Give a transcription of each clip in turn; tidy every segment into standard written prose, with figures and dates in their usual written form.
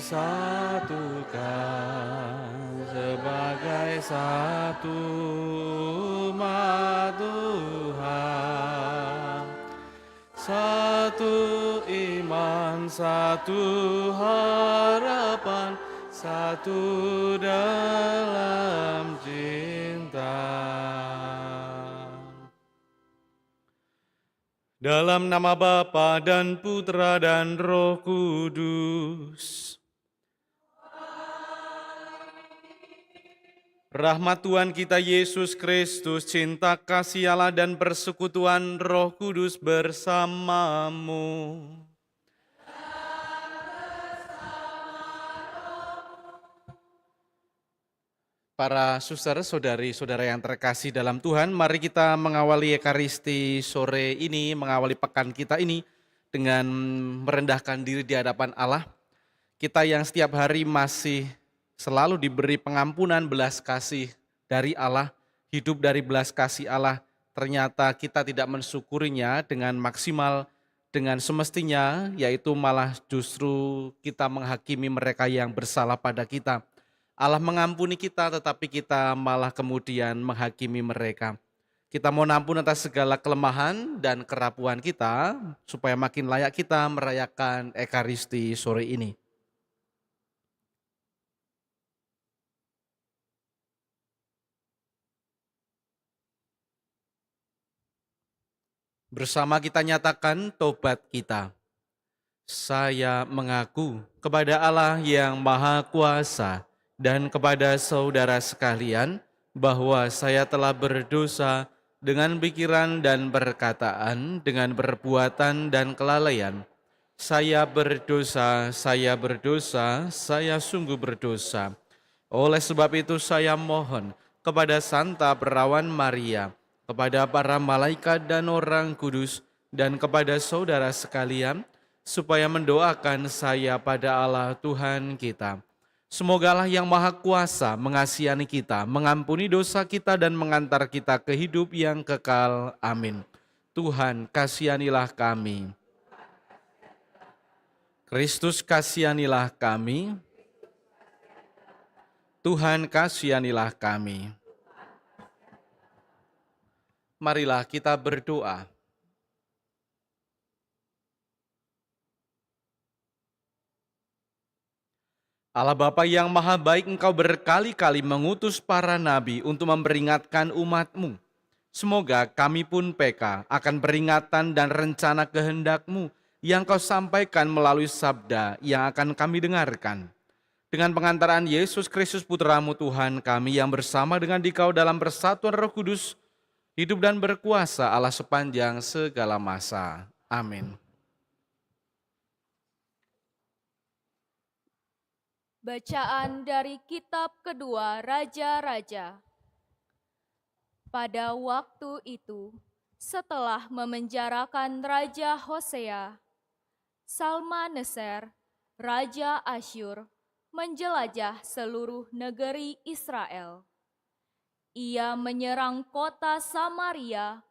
disatukan sebagai satu umat Tuhan. Satu iman, satu harapan, satu dalam cinta. Dalam nama Bapa dan Putra dan Roh Kudus. Rahmat Tuhan kita Yesus Kristus, cinta kasih Allah dan persekutuan Roh Kudus bersamamu. Para suster, saudari-saudara yang terkasih dalam Tuhan, mari kita mengawali Ekaristi sore ini, mengawali pekan kita ini dengan merendahkan diri di hadapan Allah. Kita yang setiap hari masih selalu diberi pengampunan belas kasih dari Allah, hidup dari belas kasih Allah, ternyata kita tidak mensyukurinya dengan maksimal, dengan semestinya, yaitu malah justru kita menghakimi mereka yang bersalah pada kita. Allah mengampuni kita, tetapi kita malah kemudian menghakimi mereka. Kita mohon ampun atas segala kelemahan dan kerapuan kita, supaya makin layak kita merayakan Ekaristi sore ini. Bersama kita nyatakan tobat kita. Saya mengaku kepada Allah yang Maha Kuasa dan kepada saudara sekalian bahwa saya telah berdosa dengan pikiran dan perkataan, dengan perbuatan dan kelalaian. Saya berdosa, saya sungguh berdosa. Oleh sebab itu saya mohon kepada Santa Perawan Maria, kepada para malaikat dan orang kudus, dan kepada saudara sekalian, supaya mendoakan saya pada Allah Tuhan kita. Semoga Allah yang Maha Kuasa mengasihani kita, mengampuni dosa kita dan mengantar kita ke hidup yang kekal. Amin. Tuhan kasihanilah kami. Kristus kasihanilah kami. Tuhan kasihanilah kami. Marilah kita berdoa. Allah Bapa yang Maha Baik, Engkau berkali-kali mengutus para nabi untuk memperingatkan umat-Mu. Semoga kami pun PK akan peringatan dan rencana kehendak-Mu yang Kau sampaikan melalui sabda yang akan kami dengarkan. Dengan pengantaran Yesus Kristus Putra-Mu Tuhan kami yang bersama dengan Dikau dalam persatuan Roh Kudus, hidup dan berkuasa Allah sepanjang segala masa. Amin. Bacaan dari kitab kedua Raja-Raja. Pada waktu itu, setelah memenjarakan Raja Hosea, Salmaneser, Raja Asyur, menjelajah seluruh negeri Israel. Ia menyerang kota Samaria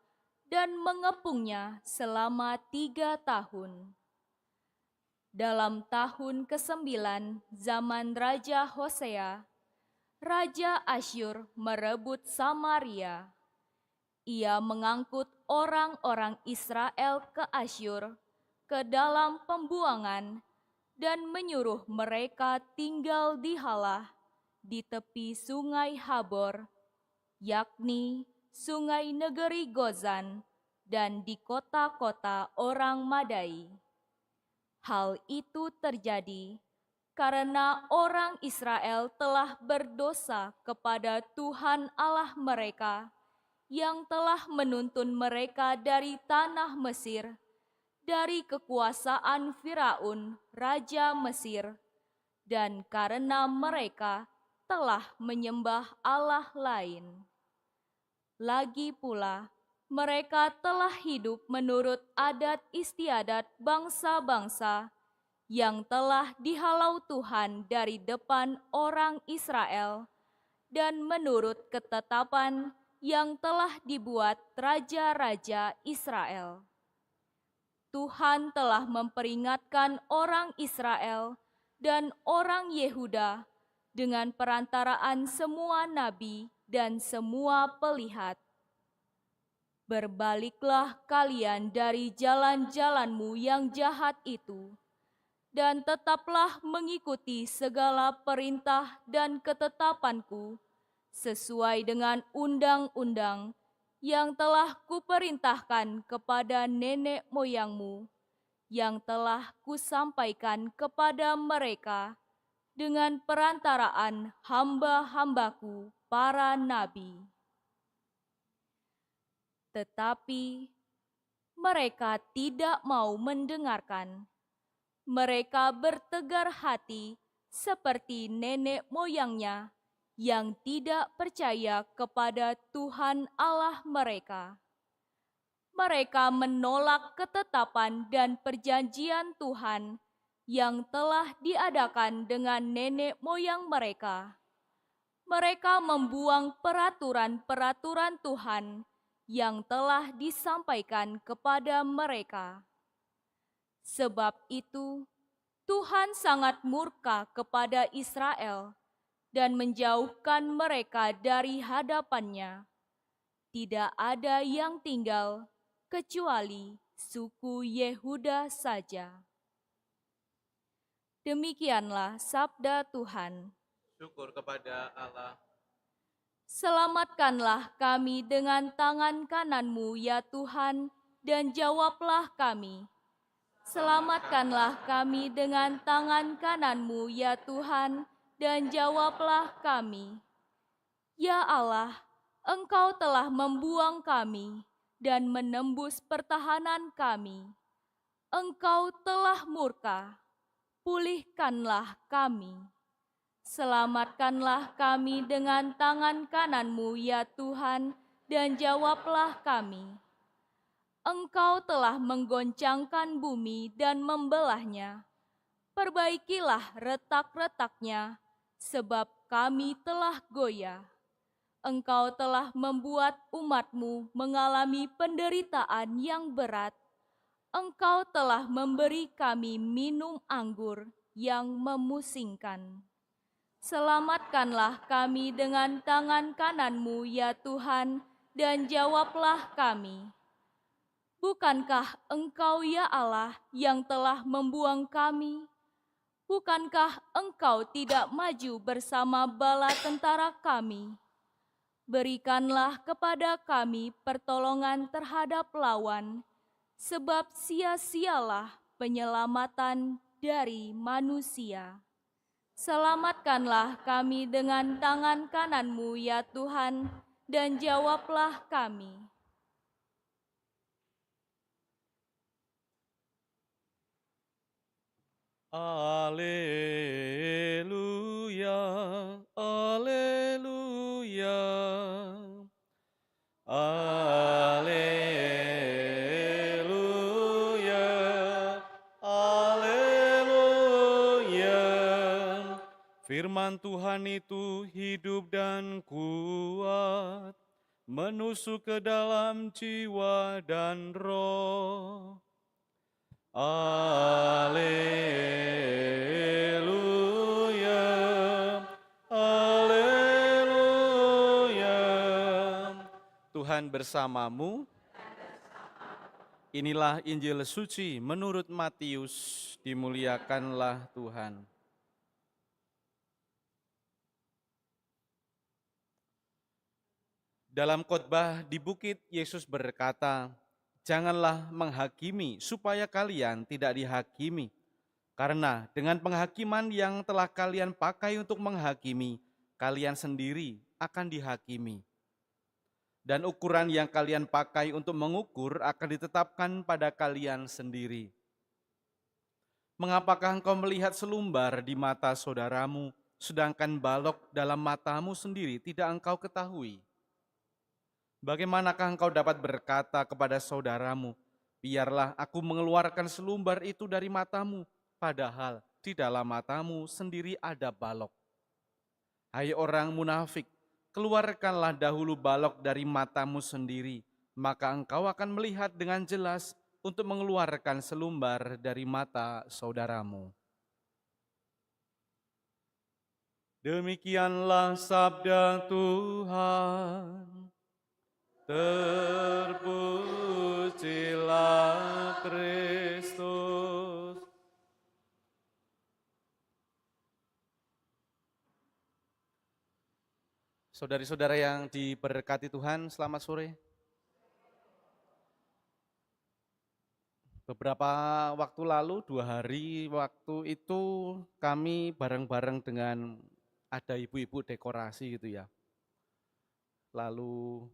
dan mengepungnya selama 3 tahun. Dalam tahun ke-9 zaman Raja Hosea, Raja Asyur merebut Samaria. Ia mengangkut orang-orang Israel ke Asyur, ke dalam pembuangan, dan menyuruh mereka tinggal di Halah, di tepi sungai Habor, yakni sungai negeri Gozan, dan di kota-kota orang Madai. Hal itu terjadi karena orang Israel telah berdosa kepada Tuhan Allah mereka yang telah menuntun mereka dari tanah Mesir, dari kekuasaan Firaun, Raja Mesir, dan karena mereka telah menyembah Allah lain. Lagi pula, mereka telah hidup menurut adat istiadat bangsa-bangsa yang telah dihalau Tuhan dari depan orang Israel dan menurut ketetapan yang telah dibuat raja-raja Israel. Tuhan telah memperingatkan orang Israel dan orang Yehuda dengan perantaraan semua nabi dan semua pelihat. Berbaliklah kalian dari jalan-jalanmu yang jahat itu, dan tetaplah mengikuti segala perintah dan ketetapanku sesuai dengan undang-undang yang telah kuperintahkan kepada nenek moyangmu, yang telah kusampaikan kepada mereka dengan perantaraan hamba-hambaku para nabi. Tetapi mereka tidak mau mendengarkan. Mereka bertegar hati seperti nenek moyangnya yang tidak percaya kepada Tuhan Allah mereka. Mereka menolak ketetapan dan perjanjian Tuhan yang telah diadakan dengan nenek moyang mereka. Mereka membuang peraturan-peraturan Tuhan yang telah disampaikan kepada mereka. Sebab itu, Tuhan sangat murka kepada Israel dan menjauhkan mereka dari hadapannya. Tidak ada yang tinggal kecuali suku Yehuda saja. Demikianlah sabda Tuhan. Syukur kepada Allah. Selamatkanlah kami dengan tangan kanan-Mu, ya Tuhan, dan jawablah kami. Selamatkanlah kami dengan tangan kanan-Mu, ya Tuhan, dan jawablah kami. Ya Allah, Engkau telah membuang kami dan menembus pertahanan kami. Engkau telah murka, pulihkanlah kami. Selamatkanlah kami dengan tangan kanan-Mu, ya Tuhan, dan jawablah kami. Engkau telah menggoncangkan bumi dan membelahnya. Perbaikilah retak-retaknya, sebab kami telah goyah. Engkau telah membuat umat-Mu mengalami penderitaan yang berat. Engkau telah memberi kami minum anggur yang memusingkan. Selamatkanlah kami dengan tangan kanan-Mu, ya Tuhan, dan jawablah kami. Bukankah Engkau, ya Allah, yang telah membuang kami? Bukankah Engkau tidak maju bersama bala tentara kami? Berikanlah kepada kami pertolongan terhadap lawan, sebab sia-sialah penyelamatan dari manusia. Selamatkanlah kami dengan tangan kanan-Mu, ya Tuhan, dan jawablah kami. Alleluia, alleluia, alleluia, alleluia. Firman Tuhan itu hidup dan kuat, menusuk ke dalam jiwa dan roh. Alleluia, alleluia. Tuhan bersamamu. Inilah Injil suci menurut Matius, dimuliakanlah Tuhan. Dalam khotbah di bukit, Yesus berkata, "Janganlah menghakimi supaya kalian tidak dihakimi. Karena dengan penghakiman yang telah kalian pakai untuk menghakimi, kalian sendiri akan dihakimi. Dan ukuran yang kalian pakai untuk mengukur akan ditetapkan pada kalian sendiri. Mengapakah engkau melihat selumbar di mata saudaramu, sedangkan balok dalam matamu sendiri tidak engkau ketahui? Bagaimanakah engkau dapat berkata kepada saudaramu, 'Biarlah aku mengeluarkan selumbar itu dari matamu,' padahal di dalam matamu sendiri ada balok? Hai orang munafik, keluarkanlah dahulu balok dari matamu sendiri, maka engkau akan melihat dengan jelas untuk mengeluarkan selumbar dari mata saudaramu." Demikianlah sabda Tuhan. Terpujilah Kristus. Saudari-saudara yang diberkati Tuhan, selamat sore. Beberapa waktu lalu, 2 hari waktu itu kami bareng-bareng dengan ada ibu-ibu dekorasi gitu ya. Lalu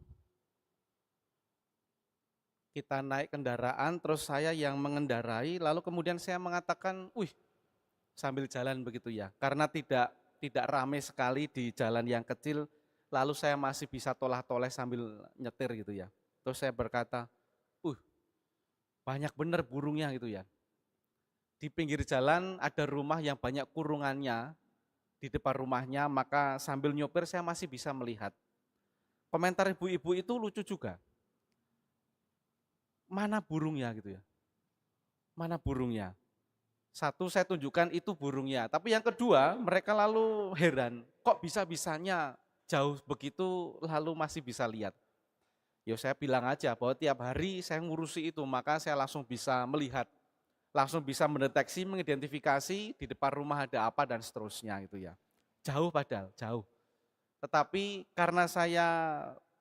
kita naik kendaraan, terus saya yang mengendarai, lalu kemudian saya mengatakan, "Wih, sambil jalan begitu ya." Karena tidak ramai sekali di jalan yang kecil, lalu saya masih bisa tolah-toleh sambil nyetir gitu ya. Terus saya berkata, banyak bener burungnya gitu ya. Di pinggir jalan ada rumah yang banyak kurungannya, di depan rumahnya, maka sambil nyopir saya masih bisa melihat. Komentar ibu-ibu itu lucu juga. Mana burungnya gitu ya? Mana burungnya? Satu, saya tunjukkan itu burungnya. Tapi yang kedua, mereka lalu heran, kok bisa-bisanya jauh begitu lalu masih bisa lihat. Ya saya bilang aja bahwa tiap hari saya ngurusi itu, maka saya langsung bisa melihat, langsung bisa mendeteksi, mengidentifikasi di depan rumah ada apa dan seterusnya gitu ya. Jauh padahal, jauh. Tetapi karena saya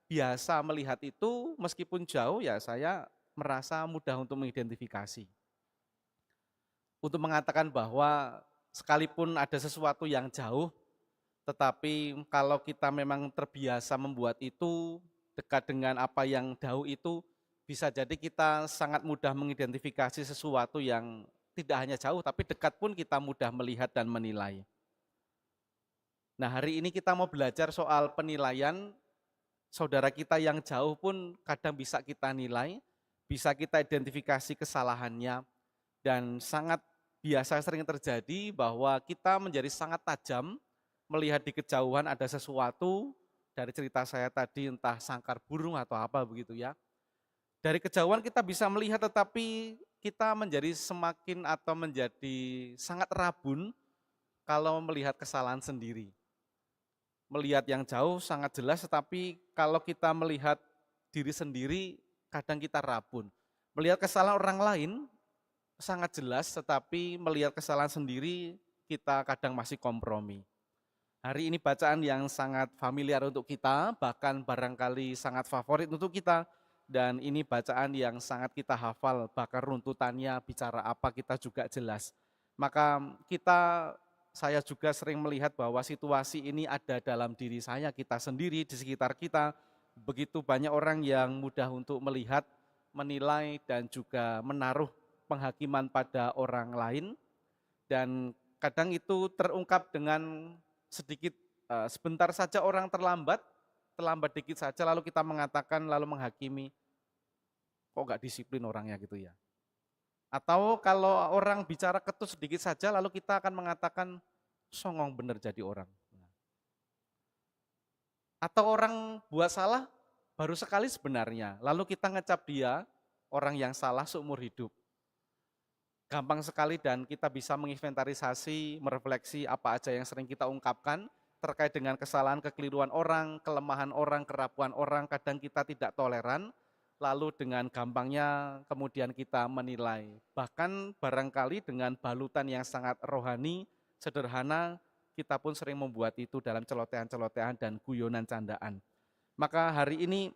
biasa melihat itu, meskipun jauh ya saya merasa mudah untuk mengidentifikasi. Untuk mengatakan bahwa sekalipun ada sesuatu yang jauh, tetapi kalau kita memang terbiasa membuat itu, dekat dengan apa yang jauh itu, bisa jadi kita sangat mudah mengidentifikasi sesuatu yang tidak hanya jauh, tapi dekat pun kita mudah melihat dan menilai. Nah, hari ini kita mau belajar soal penilaian. Saudara kita yang jauh pun kadang bisa kita nilai, bisa kita identifikasi kesalahannya, dan sangat biasa sering terjadi bahwa kita menjadi sangat tajam melihat di kejauhan ada sesuatu, dari cerita saya tadi entah sangkar burung atau apa begitu ya. Dari kejauhan kita bisa melihat, tetapi kita menjadi semakin atau menjadi sangat rabun kalau melihat kesalahan sendiri. Melihat yang jauh sangat jelas, tetapi kalau kita melihat diri sendiri, kadang kita rabun. Melihat kesalahan orang lain sangat jelas, tetapi melihat kesalahan sendiri, kita kadang masih kompromi. Hari ini bacaan yang sangat familiar untuk kita, bahkan barangkali sangat favorit untuk kita, dan ini bacaan yang sangat kita hafal, bahkan runtutannya bicara apa kita juga jelas. Maka saya juga sering melihat bahwa situasi ini ada dalam diri saya, kita sendiri, di sekitar kita. Begitu banyak orang yang mudah untuk melihat, menilai, dan juga menaruh penghakiman pada orang lain. Dan kadang itu terungkap dengan sedikit, sebentar saja orang terlambat dikit saja, lalu kita mengatakan, lalu menghakimi, kok nggak disiplin orangnya gitu ya. Atau kalau orang bicara ketus sedikit saja, lalu kita akan mengatakan, songong bener jadi orang. Atau orang buat salah, baru sekali sebenarnya, lalu kita ngecap dia, orang yang salah seumur hidup. Gampang sekali dan kita bisa menginventarisasi, merefleksi apa aja yang sering kita ungkapkan, terkait dengan kesalahan, kekeliruan orang, kelemahan orang, kerapuan orang, kadang kita tidak toleran, lalu dengan gampangnya kemudian kita menilai. Bahkan barangkali dengan balutan yang sangat rohani, sederhana, kita pun sering membuat itu dalam celotehan-celotehan dan guyonan candaan. Maka hari ini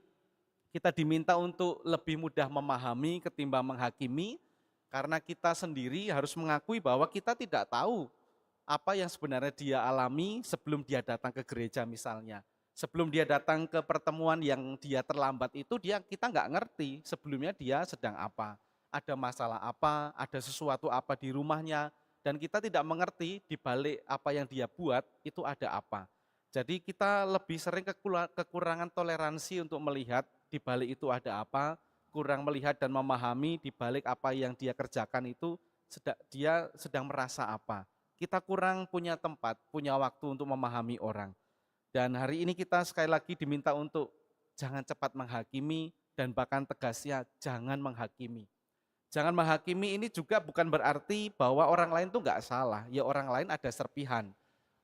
kita diminta untuk lebih mudah memahami ketimbang menghakimi, karena kita sendiri harus mengakui bahwa kita tidak tahu apa yang sebenarnya dia alami sebelum dia datang ke gereja misalnya. Sebelum dia datang ke pertemuan yang dia terlambat itu, kita nggak ngerti sebelumnya dia sedang apa, ada masalah apa, ada sesuatu apa di rumahnya, dan kita tidak mengerti di balik apa yang dia buat itu ada apa. Jadi kita lebih sering kekurangan toleransi untuk melihat di balik itu ada apa, kurang melihat dan memahami di balik apa yang dia kerjakan itu dia sedang merasa apa. Kita kurang punya tempat, punya waktu untuk memahami orang. Dan hari ini kita sekali lagi diminta untuk jangan cepat menghakimi, dan bahkan tegasnya jangan menghakimi. Jangan menghakimi ini juga bukan berarti bahwa orang lain itu enggak salah, ya orang lain ada serpihan.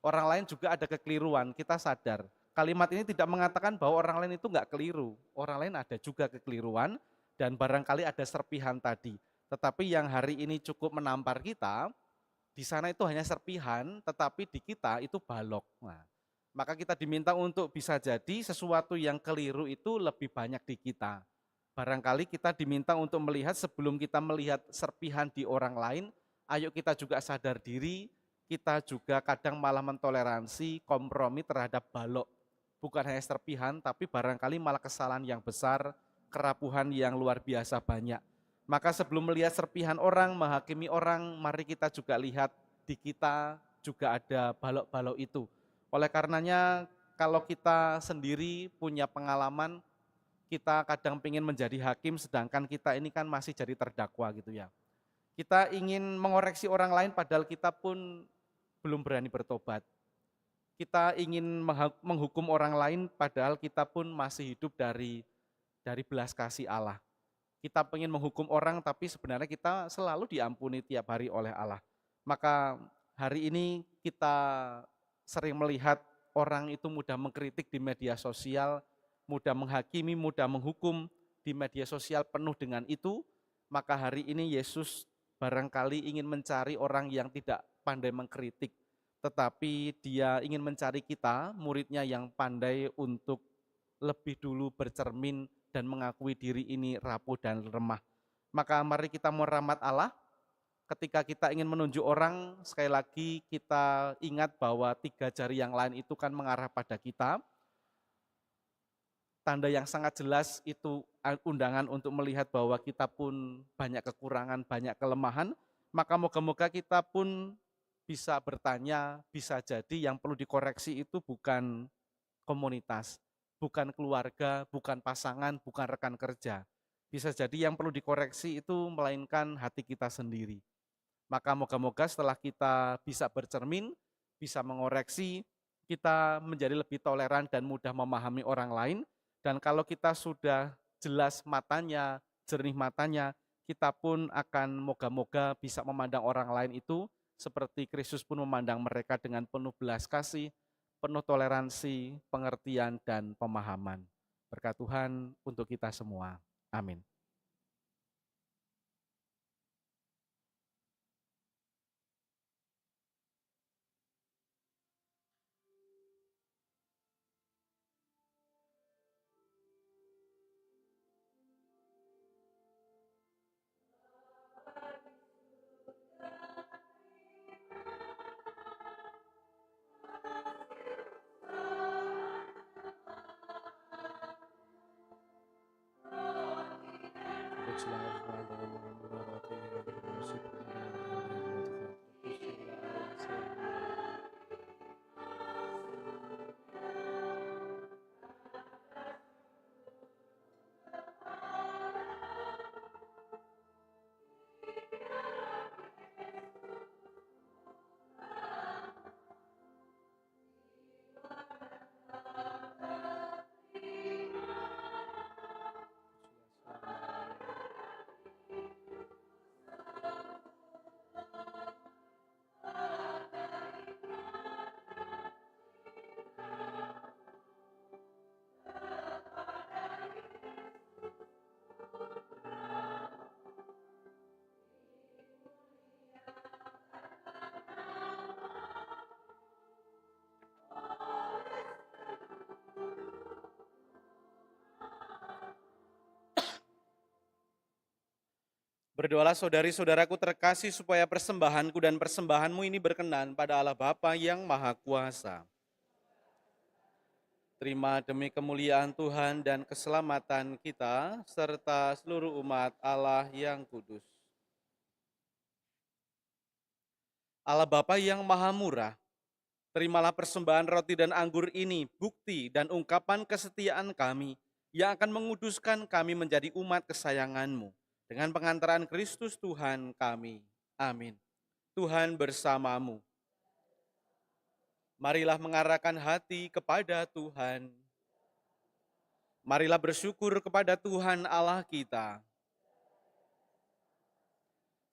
Orang lain juga ada kekeliruan, kita sadar. Kalimat ini tidak mengatakan bahwa orang lain itu enggak keliru. Orang lain ada juga kekeliruan dan barangkali ada serpihan tadi. Tetapi yang hari ini cukup menampar kita, di sana itu hanya serpihan, tetapi di kita itu balok. Nah, maka kita diminta untuk bisa jadi sesuatu yang keliru itu lebih banyak di kita. Barangkali kita diminta untuk melihat sebelum kita melihat serpihan di orang lain, ayo kita juga sadar diri, kita juga kadang malah mentoleransi kompromi terhadap balok. Bukan hanya serpihan, tapi barangkali malah kesalahan yang besar, kerapuhan yang luar biasa banyak. Maka sebelum melihat serpihan orang, menghakimi orang, mari kita juga lihat di kita juga ada balok-balok itu. Oleh karenanya, kalau kita sendiri punya pengalaman, kita kadang ingin menjadi hakim, sedangkan kita ini kan masih jadi terdakwa gitu ya. Kita ingin mengoreksi orang lain padahal kita pun belum berani bertobat. Kita ingin menghukum orang lain padahal kita pun masih hidup dari belas kasih Allah. Kita ingin menghukum orang tapi sebenarnya kita selalu diampuni tiap hari oleh Allah. Maka hari ini kita sering melihat orang itu mudah mengkritik di media sosial, mudah menghakimi, mudah menghukum di media sosial penuh dengan itu. Maka hari ini Yesus barangkali ingin mencari orang yang tidak pandai mengkritik, tetapi dia ingin mencari kita, muridnya yang pandai untuk lebih dulu bercermin dan mengakui diri ini rapuh dan lemah. Maka mari kita merahmat Allah, ketika kita ingin menunjuk orang, sekali lagi kita ingat bahwa 3 jari yang lain itu kan mengarah pada kita. Tanda yang sangat jelas itu undangan untuk melihat bahwa kita pun banyak kekurangan, banyak kelemahan, maka moga-moga kita pun bisa bertanya, bisa jadi yang perlu dikoreksi itu bukan komunitas, bukan keluarga, bukan pasangan, bukan rekan kerja. Bisa jadi yang perlu dikoreksi itu melainkan hati kita sendiri. Maka moga-moga setelah kita bisa bercermin, bisa mengoreksi, kita menjadi lebih toleran dan mudah memahami orang lain. Dan kalau kita sudah jelas matanya, jernih matanya, kita pun akan moga-moga bisa memandang orang lain itu seperti Kristus pun memandang mereka dengan penuh belas kasih, penuh toleransi, pengertian, dan pemahaman. Berkat Tuhan untuk kita semua. Amin. Berdoalah saudari-saudaraku terkasih supaya persembahanku dan persembahanmu ini berkenan pada Allah Bapa yang Maha Kuasa. Terima demi kemuliaan Tuhan dan keselamatan kita, serta seluruh umat Allah yang kudus. Allah Bapa yang Maha Murah, terimalah persembahan roti dan anggur ini, bukti dan ungkapan kesetiaan kami, yang akan menguduskan kami menjadi umat kesayangan-Mu. Dengan pengantaran Kristus Tuhan kami. Amin. Tuhan bersamamu. Marilah mengarahkan hati kepada Tuhan. Marilah bersyukur kepada Tuhan Allah kita.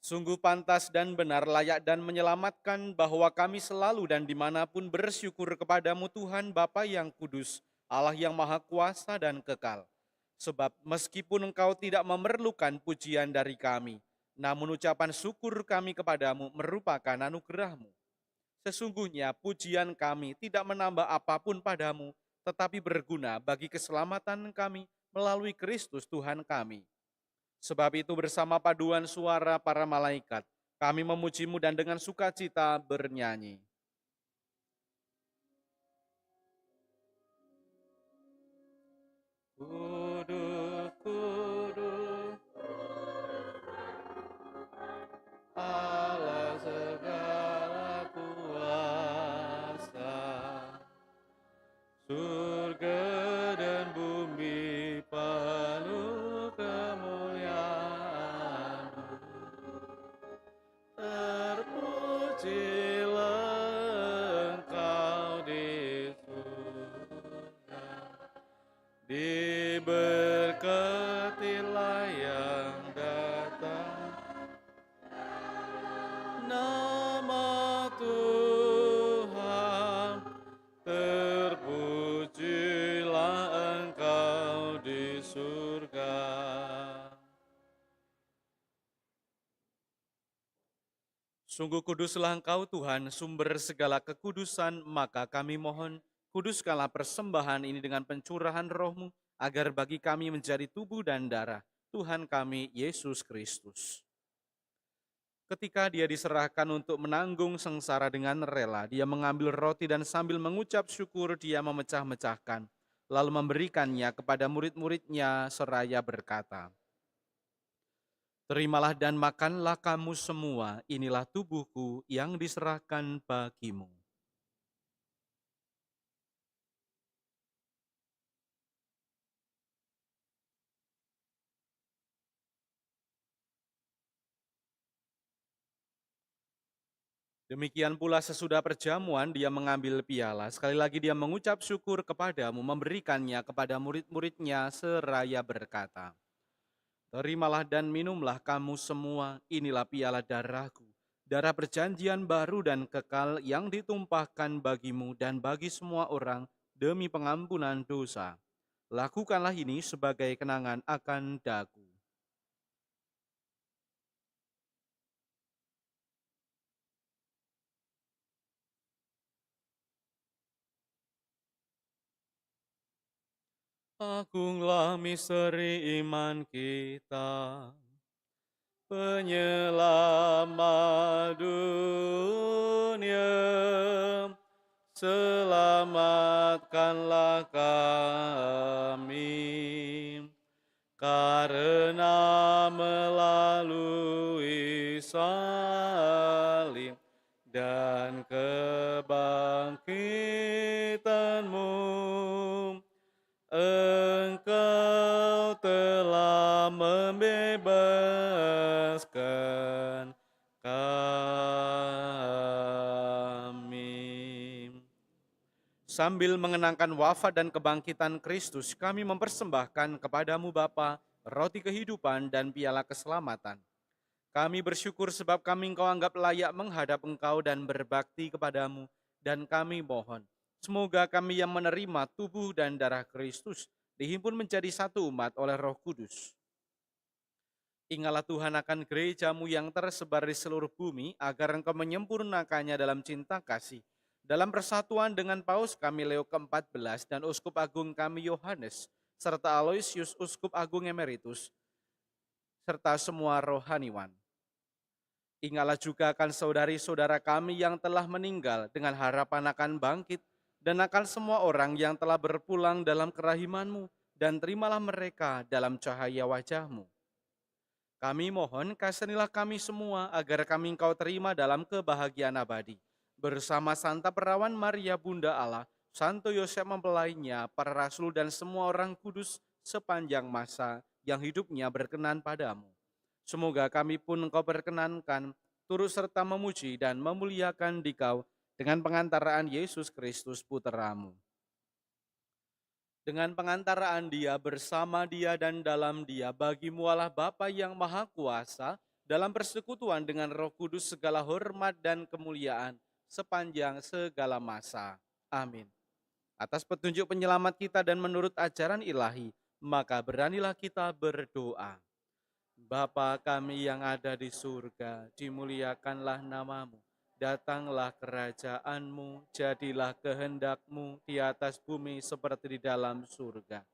Sungguh pantas dan benar, layak dan menyelamatkan bahwa kami selalu dan dimanapun bersyukur kepadamu Tuhan Bapa yang kudus, Allah yang maha kuasa dan kekal. Sebab meskipun engkau tidak memerlukan pujian dari kami, namun ucapan syukur kami kepadamu merupakan anugerahmu. Sesungguhnya pujian kami tidak menambah apapun padamu, tetapi berguna bagi keselamatan kami melalui Kristus Tuhan kami. Sebab itu bersama paduan suara para malaikat, kami memujimu dan dengan sukacita bernyanyi. Kudus, kudus, Allah segala kuasa. Surga dan bumi penuh kemuliaan-Mu. Terpujilah Engkau di surga, diberkatilah yang datang. Nama Tuhan, terpujilah Engkau di surga. Sungguh kuduslah Engkau Tuhan, sumber segala kekudusan, maka kami mohon, kuduskanlah persembahan ini dengan pencurahan Roh-Mu, agar bagi kami menjadi tubuh dan darah Tuhan kami, Yesus Kristus. Ketika dia diserahkan untuk menanggung sengsara dengan rela, dia mengambil roti dan sambil mengucap syukur dia memecah-mecahkan, lalu memberikannya kepada murid-muridnya seraya berkata, "Terimalah dan makanlah kamu semua, inilah tubuhku yang diserahkan bagimu." Demikian pula sesudah perjamuan dia mengambil piala, sekali lagi dia mengucap syukur kepadamu, memberikannya kepada murid-muridnya seraya berkata, "Terimalah dan minumlah kamu semua, inilah piala darahku, darah perjanjian baru dan kekal yang ditumpahkan bagimu dan bagi semua orang demi pengampunan dosa. Lakukanlah ini sebagai kenangan akan daku." Agunglah misteri iman kita, Penyelamat dunia, selamatkanlah kami, karena melalui salib dan kebangkitan-Mu, Engkau telah membebaskan kami. Sambil mengenangkan wafat dan kebangkitan Kristus, kami mempersembahkan kepadamu Bapa, roti kehidupan dan piala keselamatan. Kami bersyukur sebab kami Engkau anggap layak menghadap Engkau dan berbakti kepadamu, dan kami mohon, semoga kami yang menerima tubuh dan darah Kristus dihimpun menjadi satu umat oleh Roh Kudus. Ingatlah Tuhan akan gerejamu yang tersebar di seluruh bumi, agar Engkau menyempurnakannya dalam cinta kasih, dalam persatuan dengan Paus kami Leo ke-14 dan Uskup Agung kami Yohanes, serta Aloysius Uskup Agung Emeritus, serta semua rohaniwan. Ingatlah juga akan saudari-saudara kami yang telah meninggal dengan harapan akan bangkit, dan akan semua orang yang telah berpulang dalam kerahiman-Mu, dan terimalah mereka dalam cahaya wajah-Mu. Kami mohon kasihanilah kami semua agar kami Engkau terima dalam kebahagiaan abadi. Bersama Santa Perawan Maria Bunda Allah, Santo Yosef mempelainya, para rasul dan semua orang kudus sepanjang masa yang hidupnya berkenan padamu. Semoga kami pun Engkau perkenankan, turut serta memuji dan memuliakan Dikau dengan pengantaraan Yesus Kristus Putra-Mu. Dengan pengantaraan Dia, bersama Dia dan dalam Dia, bagimu Allah Bapa yang Maha Kuasa, dalam persekutuan dengan Roh Kudus segala hormat dan kemuliaan sepanjang segala masa. Amin. Atas petunjuk penyelamat kita dan menurut ajaran ilahi, maka beranilah kita berdoa. Bapa kami yang ada di surga, dimuliakanlah namamu. Datanglah kerajaanmu, jadilah kehendakmu di atas bumi seperti di dalam surga.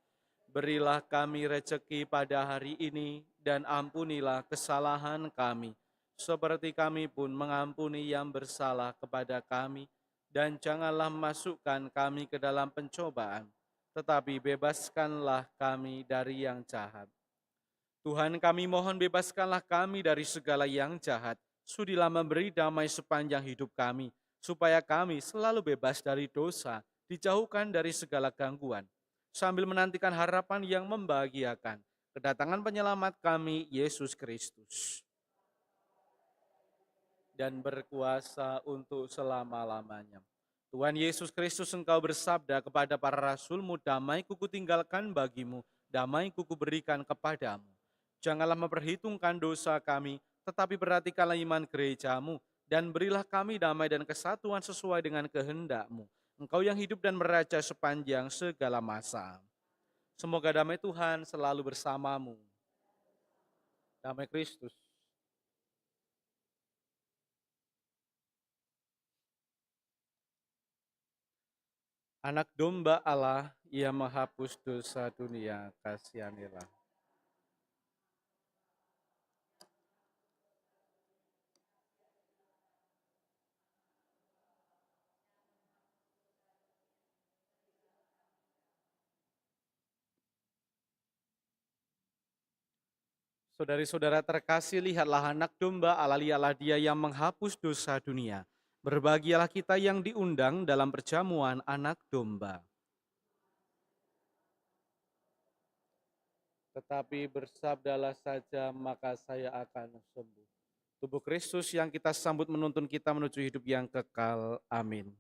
Berilah kami rejeki pada hari ini, dan ampunilah kesalahan kami, seperti kami pun mengampuni yang bersalah kepada kami. Dan janganlah masukkan kami ke dalam pencobaan, tetapi bebaskanlah kami dari yang jahat. Tuhan kami mohon bebaskanlah kami dari segala yang jahat. Sudilah memberi damai sepanjang hidup kami, supaya kami selalu bebas dari dosa, dijauhkan dari segala gangguan, sambil menantikan harapan yang membahagiakan, kedatangan penyelamat kami, Yesus Kristus, dan berkuasa untuk selama-lamanya. Tuhan Yesus Kristus, Engkau bersabda kepada para rasul-Mu, damai-Ku kutinggalkan bagimu, damai-Ku kuberikan kepadamu. Janganlah memperhitungkan dosa kami, tetapi perhatikanlah iman gereja-Mu, dan berilah kami damai dan kesatuan sesuai dengan kehendak-Mu. Engkau yang hidup dan meraja sepanjang segala masa. Semoga damai Tuhan selalu bersamamu. Damai Kristus. Anak domba Allah, Ia menghapus dosa dunia, kasihanilah. Saudari-saudara terkasih, lihatlah anak domba Allah, lihatlah Dia yang menghapus dosa dunia. Berbahagialah kita yang diundang dalam perjamuan anak domba. Tetapi bersabdalah saja, maka saya akan sembuh. Tubuh Kristus yang kita sambut menuntun kita menuju hidup yang kekal. Amin.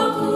Aku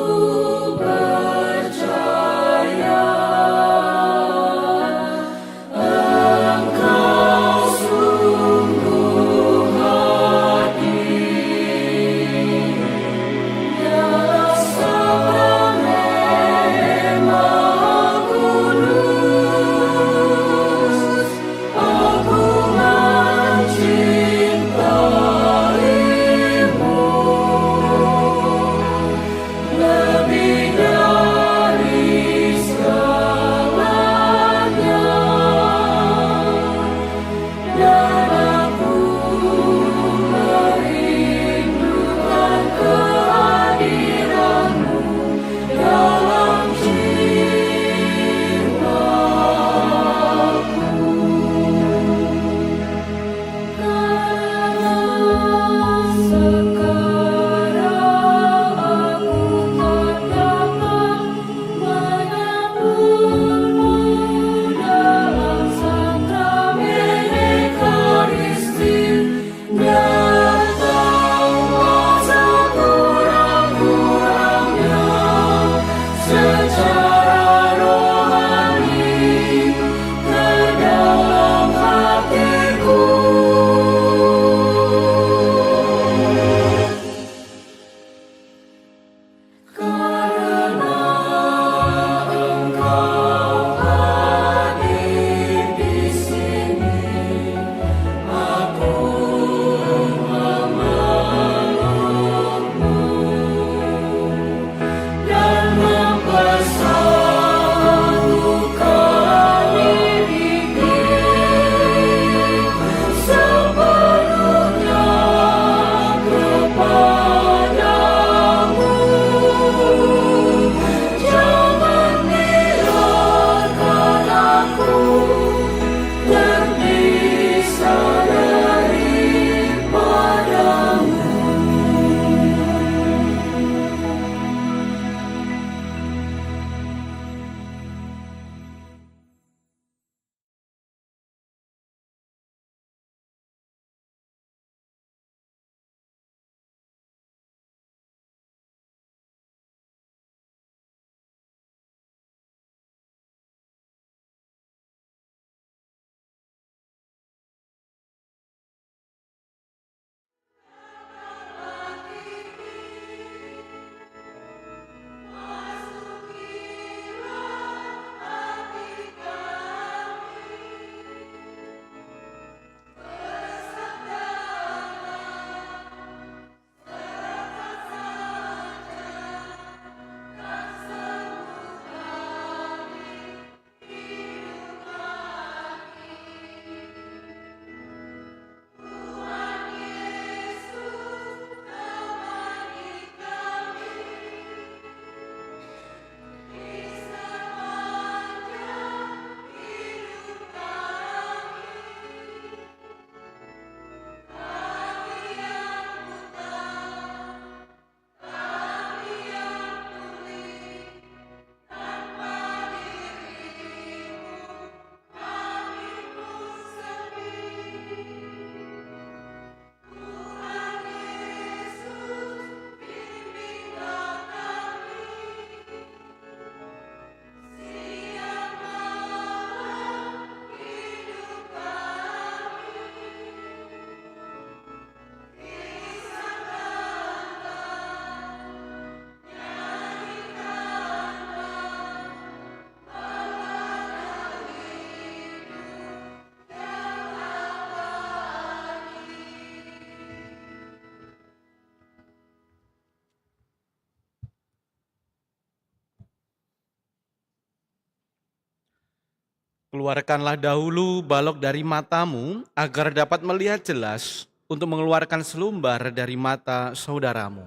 Keluarkanlah dahulu balok dari matamu agar dapat melihat jelas untuk mengeluarkan selumbar dari mata saudaramu.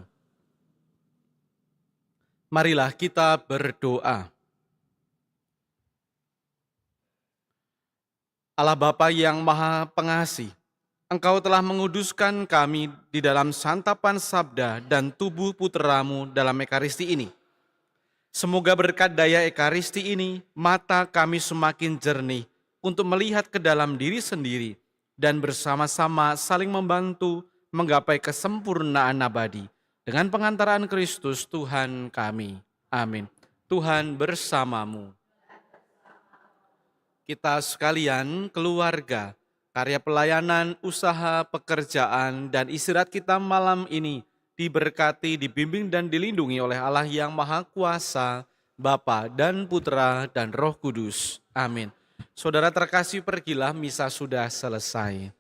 Marilah kita berdoa. Allah Bapa yang Maha Pengasih, Engkau telah menguduskan kami di dalam santapan sabda dan tubuh putramu dalam Ekaristi ini. Semoga berkat daya Ekaristi ini, mata kami semakin jernih untuk melihat ke dalam diri sendiri dan bersama-sama saling membantu menggapai kesempurnaan abadi. Dengan pengantaran Kristus Tuhan kami. Amin. Tuhan bersamamu. Kita sekalian, keluarga, karya pelayanan, usaha, pekerjaan, dan istirahat kita malam ini diberkati, dibimbing, dan dilindungi oleh Allah yang Maha Kuasa, Bapa dan Putra dan Roh Kudus. Amin. Saudara terkasih, pergilah, misa sudah selesai.